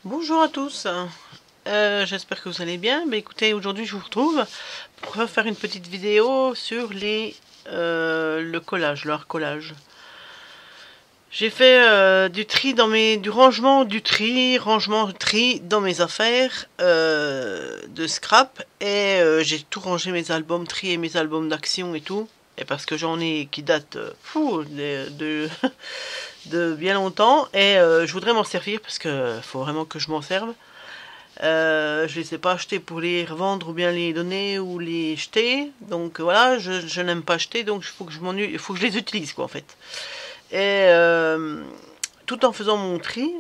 Bonjour à tous, j'espère que vous allez bien. Écoutez, aujourd'hui je vous retrouve pour faire une petite vidéo sur le collage, l'art collage. J'ai fait du tri du rangement, rangement, tri dans mes affaires de scrap et j'ai tout rangé, mes albums, trié mes albums d'action et tout. Et parce que j'en ai qui datent de bien longtemps et je voudrais m'en servir parce que faut vraiment que je m'en serve. Je les ai pas achetés pour les revendre ou bien les donner ou les jeter. Donc voilà, je n'aime pas acheter, donc il faut que je les utilise quoi en fait. Et tout en faisant mon tri,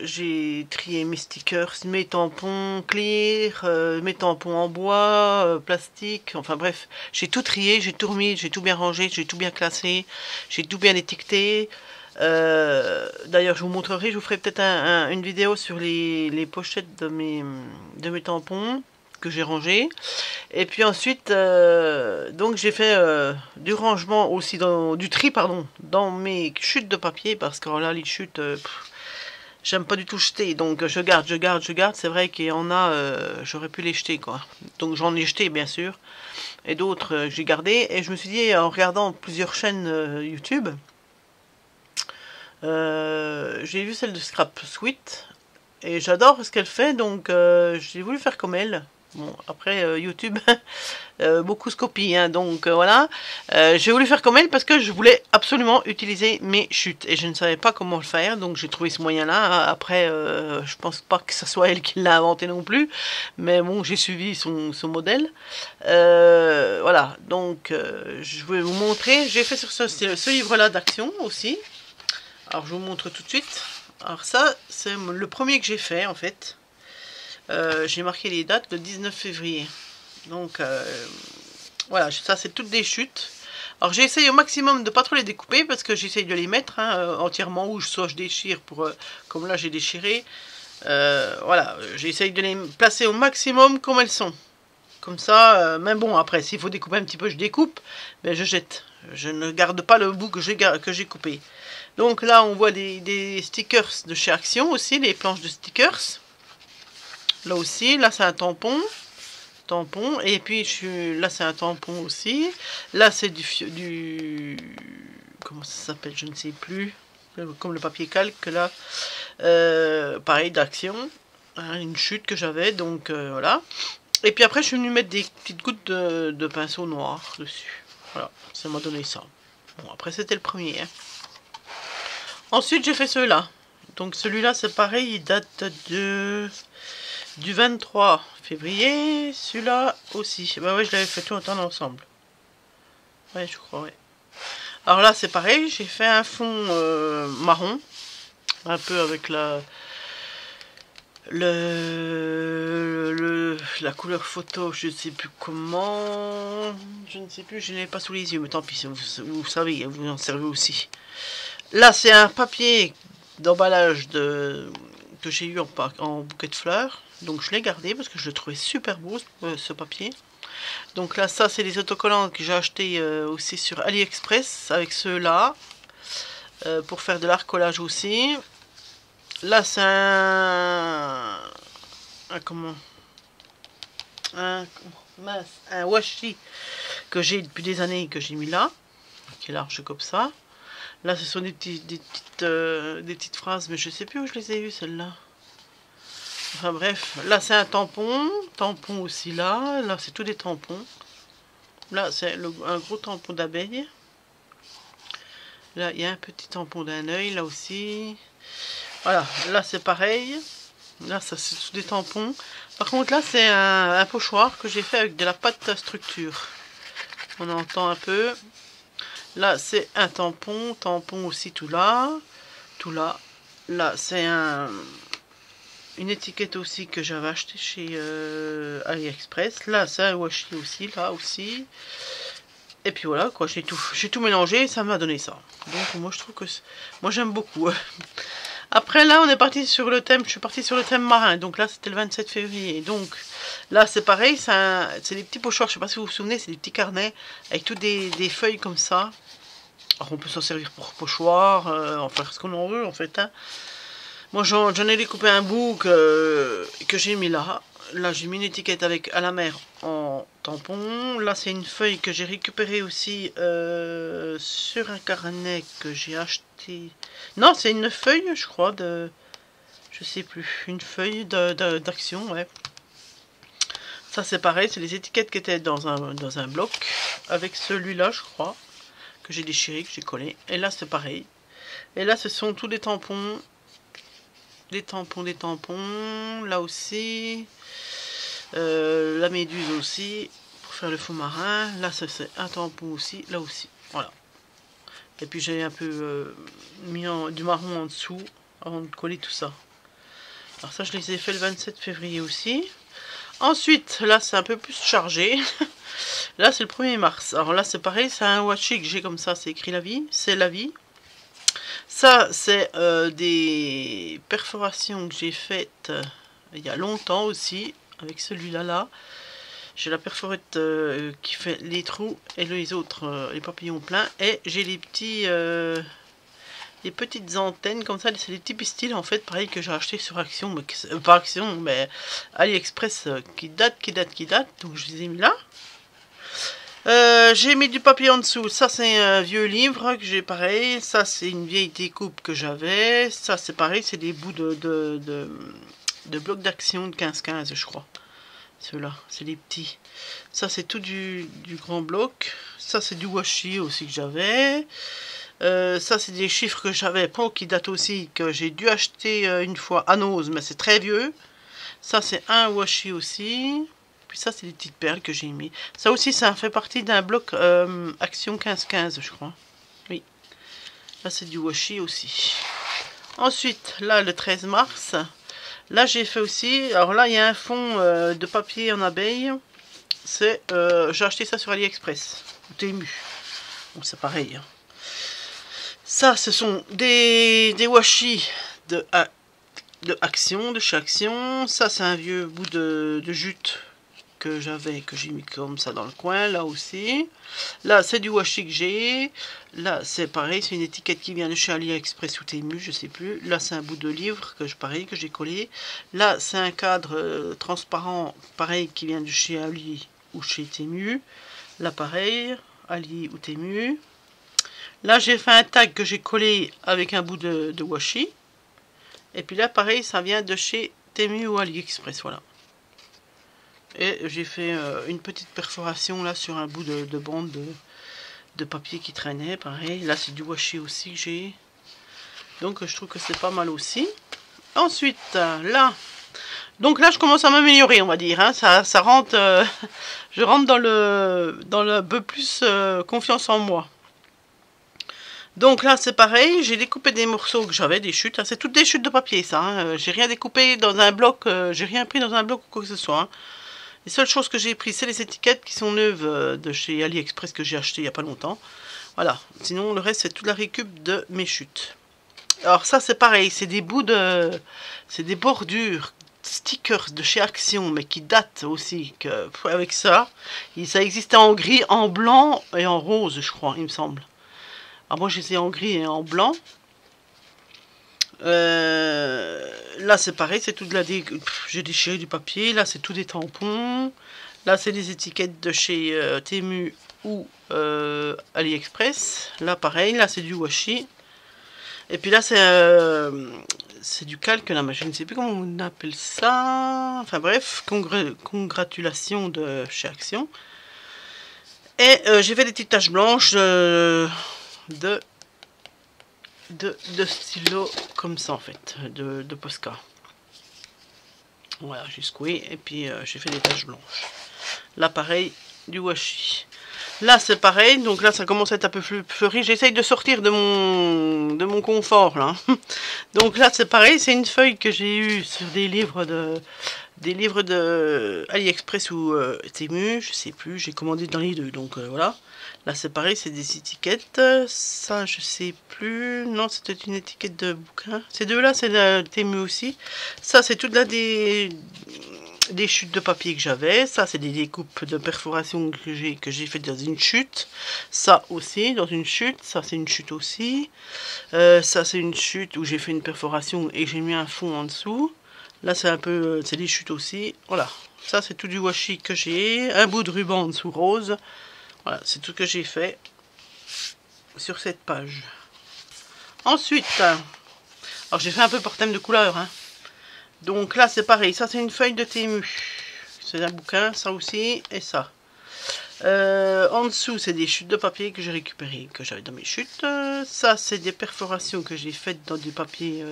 j'ai trié mes stickers, mes tampons clear, mes tampons en bois, plastique, enfin bref, j'ai tout trié, j'ai tout remis, j'ai tout bien rangé, j'ai tout bien classé, j'ai tout bien étiqueté. D'ailleurs, je vous montrerai, je vous ferai peut-être une vidéo sur les pochettes de mes tampons que j'ai rangés. Et puis ensuite, donc j'ai fait du rangement aussi, du tri, pardon, dans mes chutes de papier, parce que là, les chutes, j'aime pas du tout jeter, donc je garde. C'est vrai qu'il y en a, j'aurais pu les jeter, quoi. Donc j'en ai jeté, bien sûr, et d'autres, j'ai gardé. Et je me suis dit, en regardant plusieurs chaînes YouTube, j'ai vu celle de Scrap Sweet, et j'adore ce qu'elle fait, donc j'ai voulu faire comme elle. Bon, après YouTube, beaucoup se copient, hein, donc voilà. J'ai voulu faire comme elle parce que je voulais absolument utiliser mes chutes et je ne savais pas comment le faire, donc j'ai trouvé ce moyen-là. Après, je pense pas que ce soit elle qui l'a inventé non plus, mais bon, j'ai suivi son modèle. Voilà, donc je vais vous montrer. J'ai fait sur ce livre-là d'action aussi. Alors je vous montre tout de suite. Alors ça, c'est le premier que j'ai fait en fait. J'ai marqué les dates le 19 février. Donc voilà, ça c'est toutes des chutes. Alors j'essaye au maximum de pas trop les découper parce que j'essaye de les mettre entièrement ou soit je déchire pour comme là j'ai déchiré. Voilà, j'essaye de les placer au maximum comme elles sont. Comme ça, mais bon après s'il faut découper un petit peu je découpe, mais je jette. Je ne garde pas le bout que j'ai coupé. Donc là on voit des stickers de chez Action aussi, les planches de stickers. Là aussi, là c'est un tampon, et puis là c'est un tampon aussi. Là c'est comment ça s'appelle, je ne sais plus, comme le papier calque là. Pareil d'action, hein, une chute que j'avais, donc voilà. Et puis après je suis venu mettre des petites gouttes de pinceau noir dessus. Voilà, ça m'a donné ça. Bon après c'était le premier. Hein. Ensuite j'ai fait ceux-là. Donc celui-là c'est pareil, il date du 23 février, celui-là aussi. Bah ouais, je l'avais fait tout en temps ensemble. Ouais, je crois, ouais. Alors là, c'est pareil, j'ai fait un fond marron, un peu avec la couleur photo, je ne sais plus comment, je ne sais plus, je ne l'ai pas sous les yeux, mais tant pis, vous savez, vous en servez aussi. Là, c'est un papier d'emballage que j'ai eu en bouquet de fleurs. Donc je l'ai gardé parce que je le trouvais super beau ce papier. Donc là ça c'est les autocollants que j'ai acheté aussi sur AliExpress avec ceux-là. Pour faire de l'art collage aussi. Là c'est un washi que j'ai depuis des années et que j'ai mis là. Qui est large comme ça. Là ce sont des petites phrases mais je sais plus où je les ai eues celles-là. Enfin bref, là c'est un tampon aussi là c'est tous des tampons. Là c'est un gros tampon d'abeille. Là il y a un petit tampon d'un œil là aussi. Voilà, là c'est pareil. Là ça c'est tous des tampons. Par contre là c'est un pochoir que j'ai fait avec de la pâte à structure. On entend un peu. Là c'est un tampon aussi tout là. Là c'est une étiquette aussi que j'avais acheté chez AliExpress. Là, c'est un washi aussi, là aussi. Et puis voilà, quoi, j'ai tout mélangé et ça m'a donné ça. Donc moi, je trouve que moi, j'aime beaucoup. Après, là, on est parti sur le thème, je suis partie sur le thème marin. Donc là, c'était le 27 février. Donc là, c'est pareil, c'est des petits pochoirs, je sais pas si vous vous souvenez, c'est des petits carnets avec toutes des feuilles comme ça. Alors, on peut s'en servir pour pochoir, en faire ce qu'on en veut, en fait, hein. Moi, j'en ai découpé un bout que j'ai mis là. Là, j'ai mis une étiquette avec à la mer en tampon. Là, c'est une feuille que j'ai récupérée aussi sur un carnet que j'ai acheté. Non, c'est une feuille, je crois, de... Je sais plus. Une feuille d'action, ouais. Ça, c'est pareil. C'est les étiquettes qui étaient dans un bloc. Avec celui-là, je crois, que j'ai déchiré, que j'ai collé. Et là, c'est pareil. Et là, ce sont tous des tampons. Des tampons, là aussi. La méduse aussi, pour faire le fond marin. Là, c'est un tampon aussi, là aussi. Voilà. Et puis, j'ai un peu mis du marron en dessous, avant de coller tout ça. Alors ça, je les ai fait le 27 février aussi. Ensuite, là, c'est un peu plus chargé. Là, c'est le 1er mars. Alors là, c'est pareil, c'est un washi que j'ai comme ça, c'est écrit la vie. C'est la vie. Ça, c'est des perforations que j'ai faites il y a longtemps aussi, avec celui-là là. J'ai la perforette qui fait les trous et les autres, les papillons pleins. Et j'ai les petites antennes comme ça, c'est des petits pistils en fait, pareil que j'ai acheté sur Action, mais pas Action, mais AliExpress qui date. Donc je les ai mis là. J'ai mis du papier en dessous. Ça, c'est un vieux livre que j'ai pareil. Ça, c'est une vieille découpe que j'avais. Ça, c'est pareil. C'est des bouts de blocs d'action de 15-15, je crois. Ceux-là, c'est les petits. Ça, c'est tout du grand bloc. Ça, c'est du washi aussi que j'avais. Ça, c'est des chiffres que j'avais pas, qui datent aussi, que j'ai dû acheter une fois à Nose, mais c'est très vieux. Ça, c'est un washi aussi. Puis ça, c'est des petites perles que j'ai mis. Ça aussi, ça fait partie d'un bloc Action 15-15, je crois. Oui. Là, c'est du washi aussi. Ensuite, là, le 13 mars, là, j'ai fait aussi... Alors là, il y a un fond de papier en abeille. C'est... j'ai acheté ça sur AliExpress. Temu. Bon, c'est pareil. Hein. Ça, ce sont des washi de Action, de chez Action. Ça, c'est un vieux bout de jute que j'ai mis comme ça dans le coin, là aussi. Là, c'est du washi que j'ai. Là, c'est pareil, c'est une étiquette qui vient de chez AliExpress ou Temu, je sais plus. Là, c'est un bout de livre que j'ai collé. Là, c'est un cadre transparent, pareil, qui vient de chez Ali ou chez Temu. Là, pareil, Ali ou Temu. Là, j'ai fait un tag que j'ai collé avec un bout de washi. Et puis là, pareil, ça vient de chez Temu ou AliExpress, voilà. Et j'ai fait une petite perforation là sur un bout de bande de papier qui traînait, pareil. Là, c'est du washi aussi que j'ai. Donc, je trouve que c'est pas mal aussi. Ensuite, là... Donc là, je commence à m'améliorer, on va dire. Hein. Ça rentre... je rentre dans le peu plus confiance en moi. Donc là, c'est pareil. J'ai découpé des morceaux que j'avais, des chutes. Hein. C'est toutes des chutes de papier, ça. Hein. J'ai rien découpé dans un bloc. J'ai rien pris dans un bloc ou quoi que ce soit. Hein. Les seules choses que j'ai prises, c'est les étiquettes qui sont neuves de chez AliExpress que j'ai acheté il n'y a pas longtemps. Voilà. Sinon, le reste, c'est toute la récup de mes chutes. Alors ça, c'est pareil. C'est des bouts de... C'est des bordures, stickers de chez Action, mais qui datent aussi. Avec ça, ça existait en gris, en blanc et en rose, je crois, il me semble. Alors moi, je les ai en gris et en blanc. Là c'est pareil, c'est tout de la j'ai déchiré du papier. Là c'est tout des tampons. Là c'est des étiquettes de chez Temu ou AliExpress. Là pareil, là c'est du washi. Et puis là c'est du calque là, mais je ne sais plus comment on appelle ça. Enfin bref, congratulations de chez Action. Et j'ai fait des petites taches blanches de stylo comme ça en fait, de Posca. Voilà, j'ai secoué et puis j'ai fait des taches blanches. Là pareil, du washi. Là c'est pareil, donc là ça commence à être un peu fleuri. J'essaye de sortir de mon confort là. Donc là c'est pareil, c'est une feuille que j'ai eue sur des livres de AliExpress ou Temu, je sais plus, j'ai commandé dans les deux, donc voilà. Là c'est pareil, c'est des étiquettes, ça je sais plus, non c'était une étiquette de bouquin. Ces deux là c'est de Temu aussi. Ça c'est tout là des des chutes de papier que j'avais. Ça, c'est des découpes de perforation que j'ai fait dans une chute. Ça aussi, dans une chute. Ça, c'est une chute aussi. Ça, c'est une chute où j'ai fait une perforation et j'ai mis un fond en dessous. Là, c'est un peu, c'est des chutes aussi. Voilà. Ça, c'est tout du washi que j'ai. Un bout de ruban en dessous rose. Voilà, c'est tout ce que j'ai fait sur cette page. Ensuite, alors j'ai fait un peu par thème de couleur, hein. Donc là, c'est pareil. Ça, c'est une feuille de Temu. C'est un bouquin, ça aussi, et ça. En dessous, c'est des chutes de papier que j'ai récupérées, que j'avais dans mes chutes. Ça, c'est des perforations que j'ai faites dans du papier.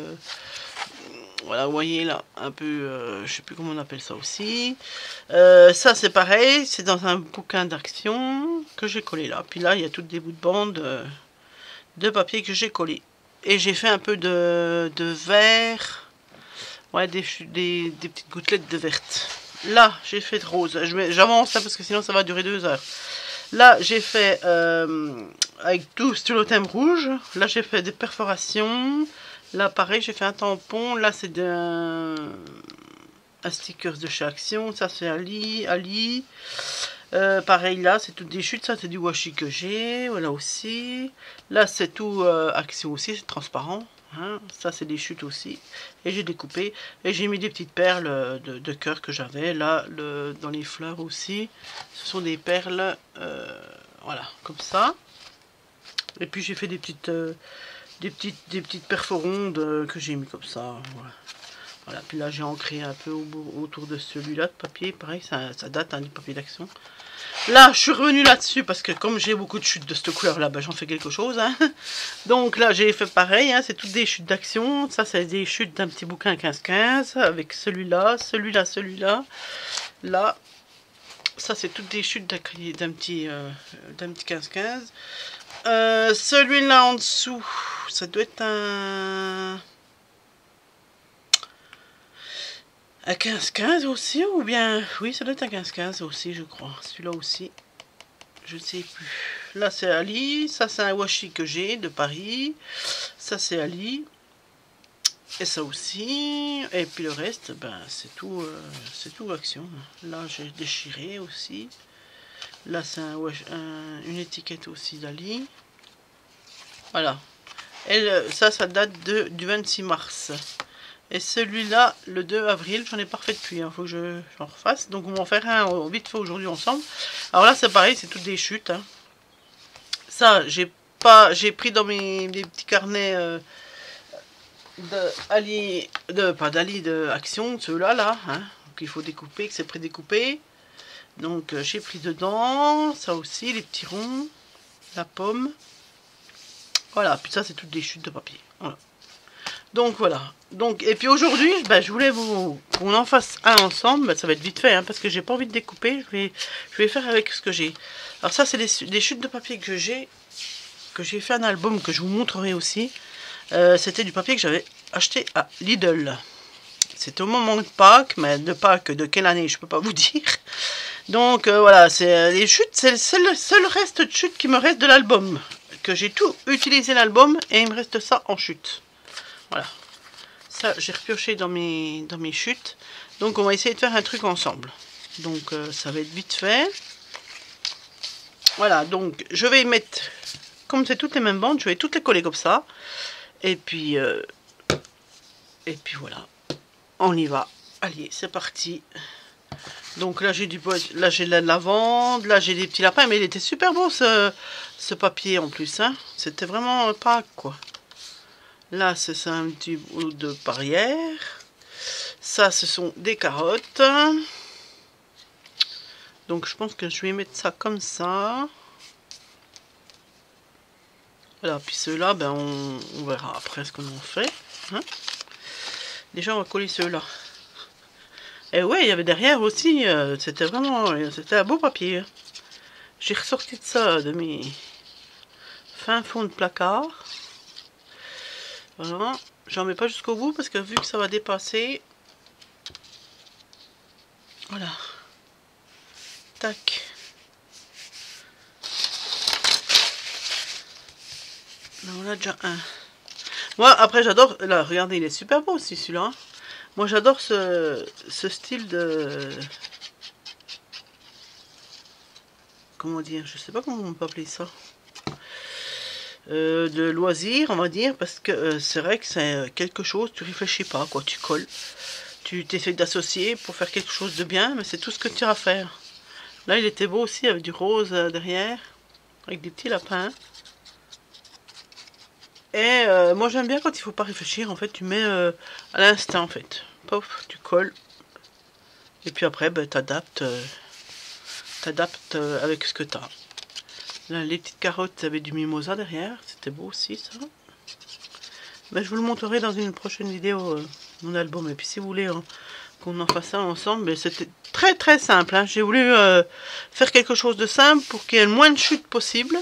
Voilà, vous voyez là, un peu, je sais plus comment on appelle ça aussi. Ça, c'est pareil, c'est dans un bouquin d'action que j'ai collé là. Puis là, il y a toutes des bouts de bande de papier que j'ai collé. Et j'ai fait un peu de vert. Ouais, des petites gouttelettes de verte. Là, j'ai fait de rose. J'avance parce que sinon ça va durer 2 heures. Là, j'ai fait avec tout sur le thème rouge. Là, j'ai fait des perforations. Là, pareil, j'ai fait un tampon. Là, c'est un sticker de chez Action. Ça, c'est Ali. Pareil, là, c'est toutes des chutes. Ça, c'est du washi que j'ai. Voilà aussi. Là, c'est tout Action aussi. C'est transparent. Hein, ça c'est des chutes aussi et j'ai découpé et j'ai mis des petites perles de cœur que j'avais là dans les fleurs aussi. Ce sont des perles voilà comme ça, et puis j'ai fait des petites perforondes que j'ai mis comme ça, voilà. Puis là j'ai ancré un peu autour de celui-là de papier, pareil, ça date hein, du papier d'action. Là, je suis revenue là-dessus parce que comme j'ai beaucoup de chutes de cette couleur-là, ben, j'en fais quelque chose. Hein. Donc là, j'ai fait pareil. Hein, c'est toutes des chutes d'action. Ça, c'est des chutes d'un petit bouquin 15-15 avec celui-là, celui-là. Là, ça, c'est toutes des chutes d'un petit 15-15. Celui-là en dessous, ça doit être un 15-15 aussi, ou bien... Oui, ça doit être un 15-15 aussi, je crois. Celui-là aussi. Je ne sais plus. Là, c'est Ali. Ça, c'est un washi que j'ai de Paris. Ça, c'est Ali. Et ça aussi. Et puis le reste, ben, c'est tout Action. Là, j'ai déchiré aussi. Là, c'est une étiquette aussi d'Ali. Voilà. Et ça date du 26 mars. Et celui-là, le 2 avril, j'en ai pas refait depuis, il faut que j'en refasse. Donc on va en faire un vite fait aujourd'hui ensemble. Alors là c'est pareil, c'est toutes des chutes. Hein. Ça, j'ai pris dans mes petits carnets d'Action, ceux-là, hein, qu'il faut découper, que c'est prédécoupé. Donc j'ai pris dedans, ça aussi, les petits ronds, la pomme. Voilà, puis ça c'est toutes des chutes de papier. Voilà. Donc voilà. Donc, et puis aujourd'hui, ben, je voulais qu'on en fasse un ensemble. Ben, ça va être vite fait, hein, parce que j'ai pas envie de découper. Je vais faire avec ce que j'ai. Alors ça, c'est des chutes de papier que j'ai fait un album que je vous montrerai aussi. C'était du papier que j'avais acheté à Lidl. C'était au moment de Pâques, mais de Pâques de quelle année, je peux pas vous dire. Donc voilà, c'est les chutes, c'est le seul reste de chute qui me reste de l'album. Que j'ai tout utilisé l'album et il me reste ça en chute. Voilà. Ça, j'ai repioché dans mes chutes. Donc, on va essayer de faire un truc ensemble. Donc, ça va être vite fait. Voilà, donc, je vais mettre... Comme c'est toutes les mêmes bandes, je vais toutes les coller comme ça. Et puis voilà. On y va. Allez, c'est parti. Donc, là, j'ai de la lavande. Là, j'ai des petits lapins. Mais il était super beau, ce papier, en plus. Hein. C'était vraiment Pâques, quoi. Là, c'est un petit bout de barrière. Ça, ce sont des carottes. Donc, je pense que je vais mettre ça comme ça. Voilà, puis ceux-là, ben, on verra après ce qu'on en fait. Hein. Déjà, on va coller ceux-là. Et ouais, il y avait derrière aussi, c'était un beau papier. J'ai ressorti de ça, de mes fins fonds de placard. Voilà, j'en mets pas jusqu'au bout parce que vu que ça va dépasser, voilà, tac. Là, on a déjà un. Moi, après, j'adore, là, regardez, il est super beau aussi celui-là. Moi j'adore ce style de... Comment dire, je sais pas comment on peut appeler ça. De loisir, on va dire, parce que c'est vrai que c'est quelque chose, tu réfléchis pas, quoi, tu colles. Tu t'essaies d'associer pour faire quelque chose de bien, mais c'est tout ce que tu as à faire. Là, il était beau aussi, avec du rose derrière, avec des petits lapins. Et moi, j'aime bien quand il faut pas réfléchir, en fait, tu mets à l'instinct, en fait. Pof, tu colles. Et puis après, ben, t'adaptes avec ce que tu as. Là, les petites carottes avaient du mimosa derrière, c'était beau aussi ça. Mais je vous le montrerai dans une prochaine vidéo, mon album. Et puis si vous voulez qu'on en fasse ça ensemble, c'était très très simple. Hein. J'ai voulu faire quelque chose de simple pour qu'il y ait le moins de chutes possible.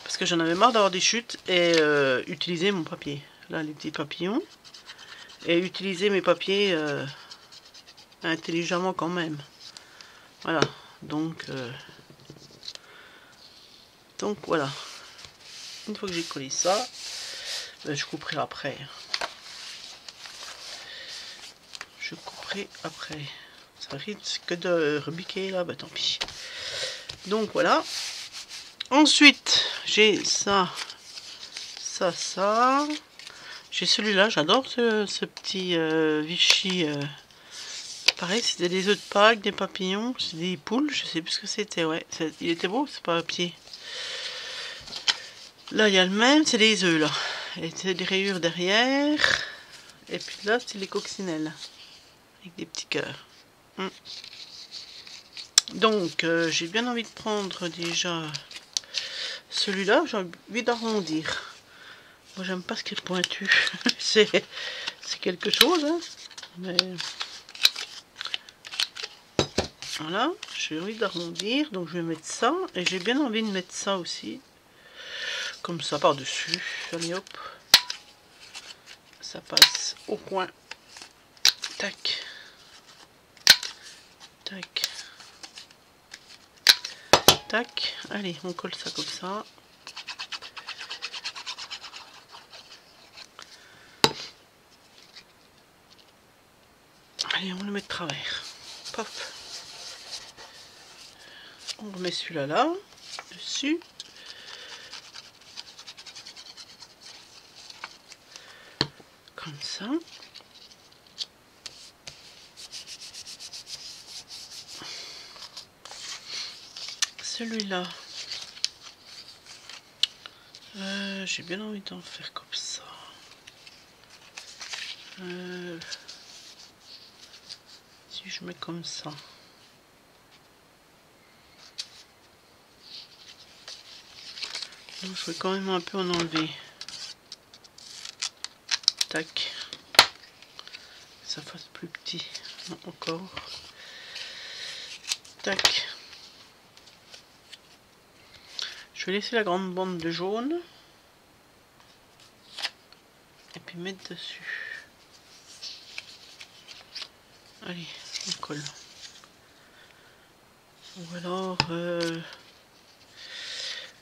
Parce que j'en avais marre d'avoir des chutes et utiliser mon papier. Là, les petits papillons. Et utiliser mes papiers intelligemment quand même. Voilà, donc voilà. Une fois que j'ai collé ça, ben, je couperai après. Je couperai après. Ça risque de rebiquer là, bah tant pis. Donc voilà. Ensuite, j'ai ça. J'ai celui-là, j'adore ce petit Vichy. Pareil, c'était des œufs de Pâques, des papillons, c'est des poules, je sais plus ce que c'était, ouais. Il était beau, c'est pas papier. Là, il y a le même, c'est des œufs, là. Et c'est des rayures derrière. Et puis là, c'est les coccinelles. Avec des petits cœurs. Donc, j'ai bien envie de prendre déjà celui-là. J'ai envie d'arrondir. Moi, j'aime pas ce qui est pointu. c'est quelque chose, hein. Mais... Voilà, j'ai envie d'arrondir, donc je vais mettre ça. Et j'ai bien envie de mettre ça aussi. Comme ça, par-dessus. Allez, hop. Ça passe au coin. Tac. Tac. Tac. Allez, on colle ça comme ça. Allez, on le met de travers. Paf. On remet celui-là là, dessus. Comme ça. Celui-là, j'ai bien envie d'en faire comme ça. Si je mets comme ça. Donc, je vais quand même un peu en enlever. Tac. Ça fasse plus petit. Non, encore. Tac. Je vais laisser la grande bande de jaune. Et puis mettre dessus. Allez, on colle.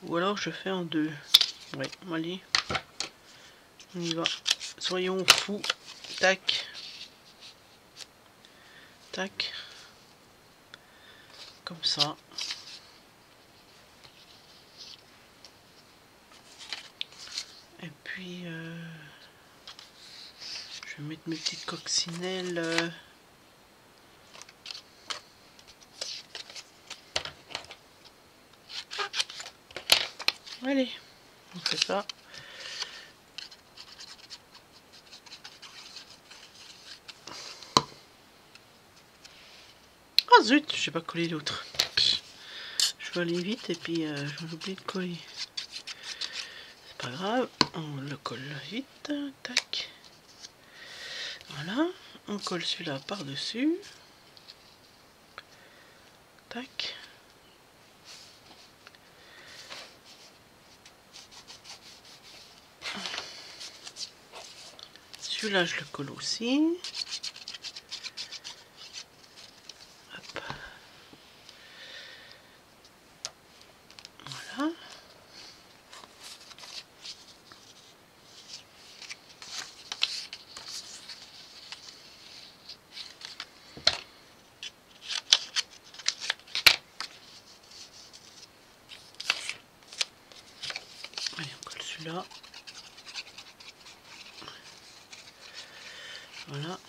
Ou alors je fais en deux. Ouais, allez. On y va. Soyons fous. Tac. Tac. Comme ça. Et puis je vais mettre mes petites coccinelles. Allez, on fait ça. Ah zut, j'ai pas collé l'autre. Je vais aller vite et puis j'ai oublié de coller. C'est pas grave, on le colle vite. Tac. Voilà, on colle celui-là par-dessus. Tac. Celui-là, je le colle aussi. Hop. Voilà. celui-là. Voilà.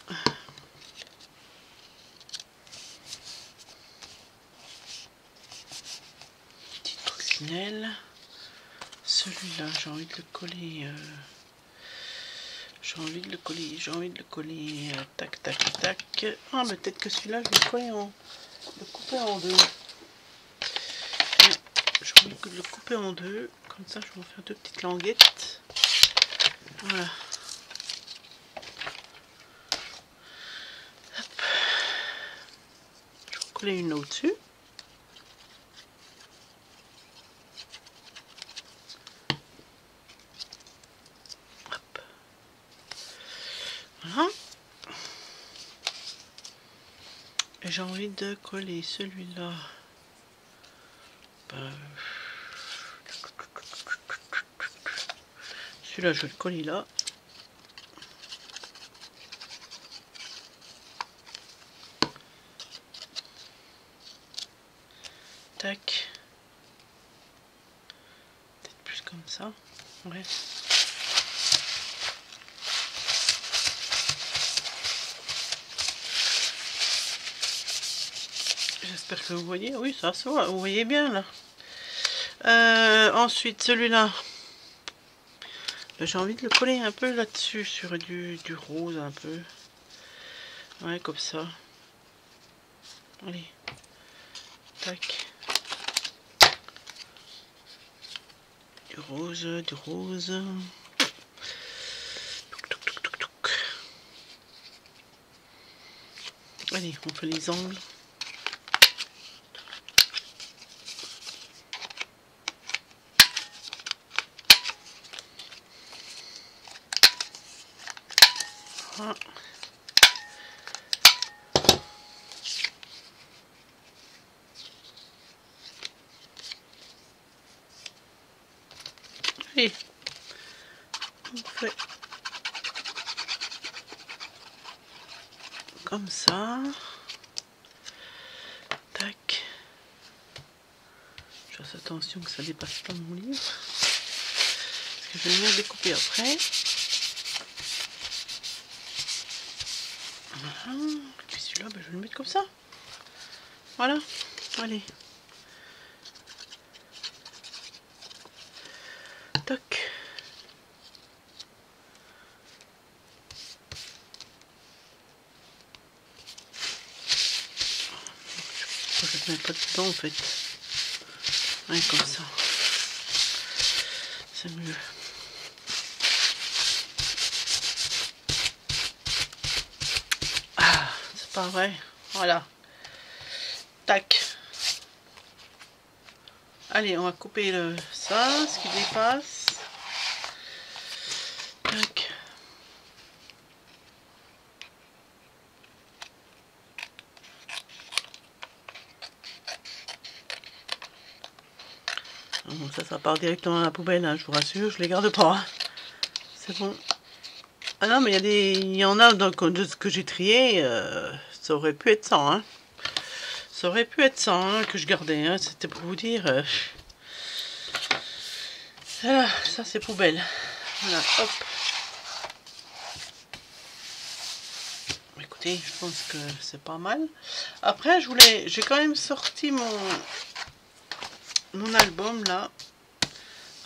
Petite coccinelle. Celui-là, j'ai envie de le coller. J'ai envie de le coller. Tac, tac, tac. Ah, mais peut-être que celui-là, je vais le coller le couper en deux. J'ai envie de le couper en deux. Comme ça, je vais en faire deux petites languettes. Voilà. Hop. Je vais en coller une au-dessus. Voilà. Et j'ai envie de coller celui-là. Celui-là, je vais le coller là. Tac. Peut-être plus comme ça. Ouais. J'espère que vous voyez. Oui, ça se voit. Vous voyez bien là. Ensuite, celui-là. J'ai envie de le coller un peu là-dessus, sur du rose un peu. Ouais, comme ça. Allez. Tac. Du rose, du rose. Touc, touc, touc, touc, touc. Allez, on fait les angles. Voilà. Allez, on fait comme ça. Tac. Je fasse attention que ça dépasse pas mon livre. Parce que je vais venir découper après. Voilà. Et puis celui-là, je vais le mettre comme ça. Voilà. Allez. Tac. Je ne mets pas dedans en fait. Ouais, comme ça. C'est mieux. Ah, c'est pas vrai. Voilà. Tac. Allez, on va couper ça, ce qui dépasse. Tac. Bon, ça part directement à la poubelle, hein, je vous rassure, je les garde pas. C'est bon. Ah non, mais il y en a donc, de ce que j'ai trié, ça aurait pu être ça, hein. Ça aurait pu être ça, hein, que je gardais, hein. C'était pour vous dire. Voilà, ça c'est poubelle. Voilà, hop. Écoutez, je pense que c'est pas mal. Après, j'ai quand même sorti mon album là.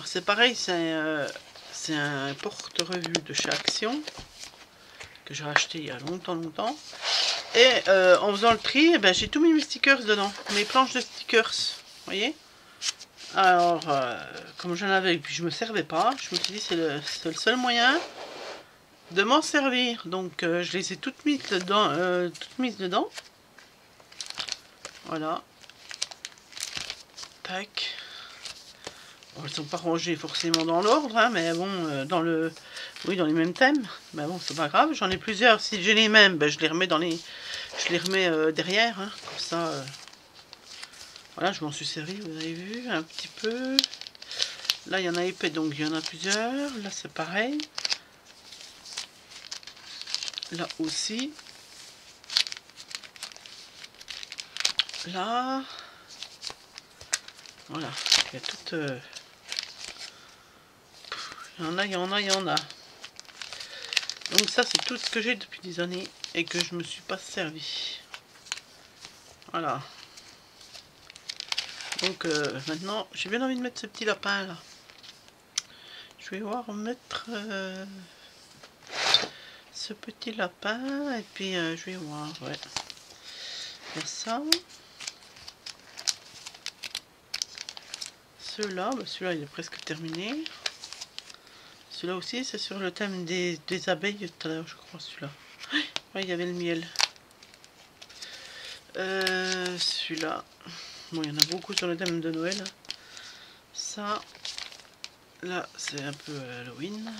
C'est pareil, c'est un porte-revue de chez Action que j'ai acheté il y a longtemps. Et en faisant le tri, eh ben, j'ai tout mis mes stickers dedans, mes planches de stickers, vous voyez. Alors, comme j'en avais et puis je me servais pas, je me suis dit c'est le seul moyen de m'en servir. Donc je les ai toutes mises dedans. Voilà. Tac. Bon, elles sont pas rangées forcément dans l'ordre, hein, mais bon, dans les mêmes thèmes. Mais bon, c'est pas grave. J'en ai plusieurs. Si j'ai les mêmes, ben, je les remets derrière, hein, comme ça. Voilà, je m'en suis servi. Vous avez vu un petit peu. Là, il y en a épais, donc il y en a plusieurs. Là, c'est pareil. Là aussi. Là. Voilà. Il y a toute... Il y en a, il y en a, il y en a. Donc ça, c'est tout ce que j'ai depuis des années et que je me suis pas servi. Voilà. Donc maintenant, j'ai bien envie de mettre ce petit lapin là. Je vais voir mettre ce petit lapin et puis je vais voir, ouais. Il y a ça. Celui-là, bah celui-là il est presque terminé. Celui-là aussi, c'est sur le thème des abeilles tout à l'heure, je crois, celui-là. Ouais, il y avait le miel. Celui-là. Bon, il y en a beaucoup sur le thème de Noël. Ça, là, c'est un peu Halloween.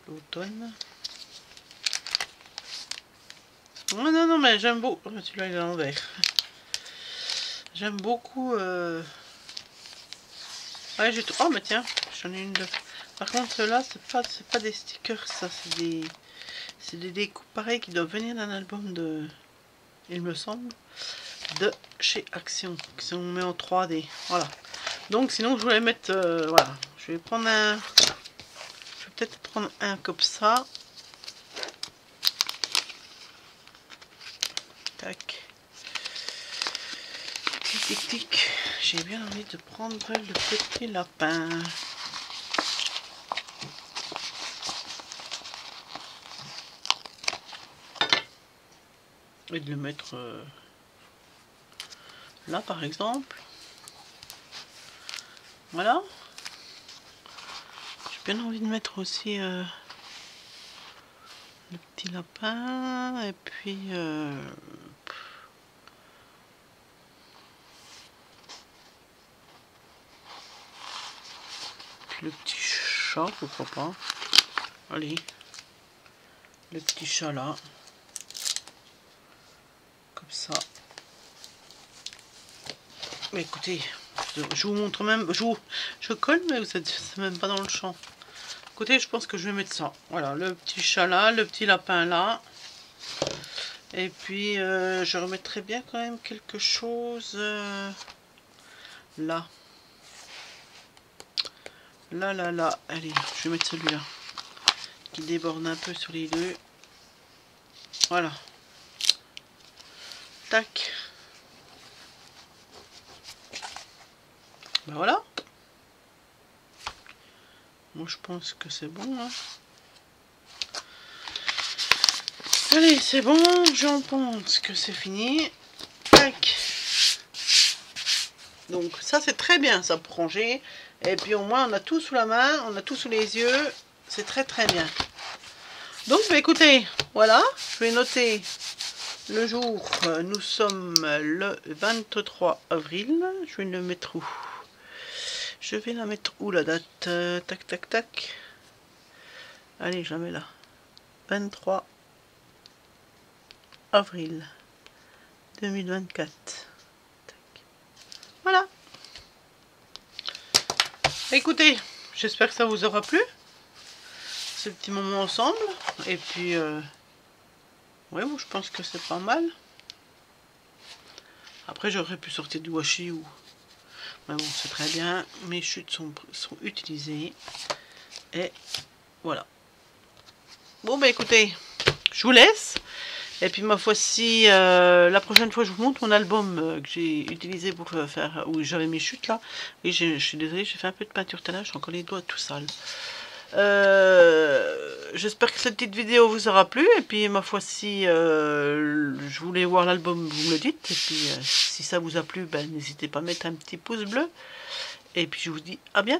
L'automne. Oh, non, non, mais j'aime beaucoup. Celui-là, il est en vert. J'aime beaucoup. Ouais, j'ai tout. Oh, mais tiens, j'en ai une de. Par contre, ceux-là, c'est pas des stickers, ça, c'est des découpes pareilles qui doivent venir d'un album de, il me semble, de chez Action, qui sont mis en 3D. Voilà. Donc, sinon, je voulais mettre, voilà, je vais prendre un, je vais peut-être prendre un comme ça. Tac. Tic, tic, tic. J'ai bien envie de prendre le petit lapin. Et de le mettre là par exemple. Voilà. J'ai bien envie de mettre aussi le petit lapin et puis le petit chat, pourquoi pas. Allez, le petit chat là. Ça. Mais écoutez, je vous montre même, je colle, mais vous êtes même pas dans le champ. Écoutez, je pense que je vais mettre ça. Voilà, le petit chat là, le petit lapin là. Et puis, je remettrai bien quand même quelque chose là. Là. Allez, je vais mettre celui-là. Qui déborde un peu sur les deux. Voilà. Tac. Ben voilà. Moi je pense que c'est bon. Hein. Allez, c'est bon. J'en pense que c'est fini. Tac. Donc ça c'est très bien ça pour ranger. Et puis au moins on a tout sous la main, on a tout sous les yeux. C'est très très bien. Donc bah, écoutez, voilà. Je vais noter le jour. Nous sommes le 23 avril. Je vais le mettre où? Je vais la mettre où la date? Tac, tac, tac. Allez, je la mets là. 23 avril 2024. Tac. Voilà. Écoutez, j'espère que ça vous aura plu. Ce petit moment ensemble. Et puis, ouais, bon, je pense que c'est pas mal. Après, j'aurais pu sortir du washi ou... Mais bon, c'est très bien. Mes chutes sont utilisées. Et voilà. Bon, bah écoutez, je vous laisse. Et puis, ma foi, si la prochaine fois, je vous montre mon album que j'ai utilisé pour faire... où j'avais mes chutes, là. Et je suis désolée, j'ai fait un peu de peinture tout à l'heure. J'ai encore les doigts tout sales. J'espère que cette petite vidéo vous aura plu. Et puis, ma foi, si je voulais voir l'album, vous me le dites. Et puis, si ça vous a plu, ben, n'hésitez pas à mettre un petit pouce bleu. Et puis, je vous dis à bientôt.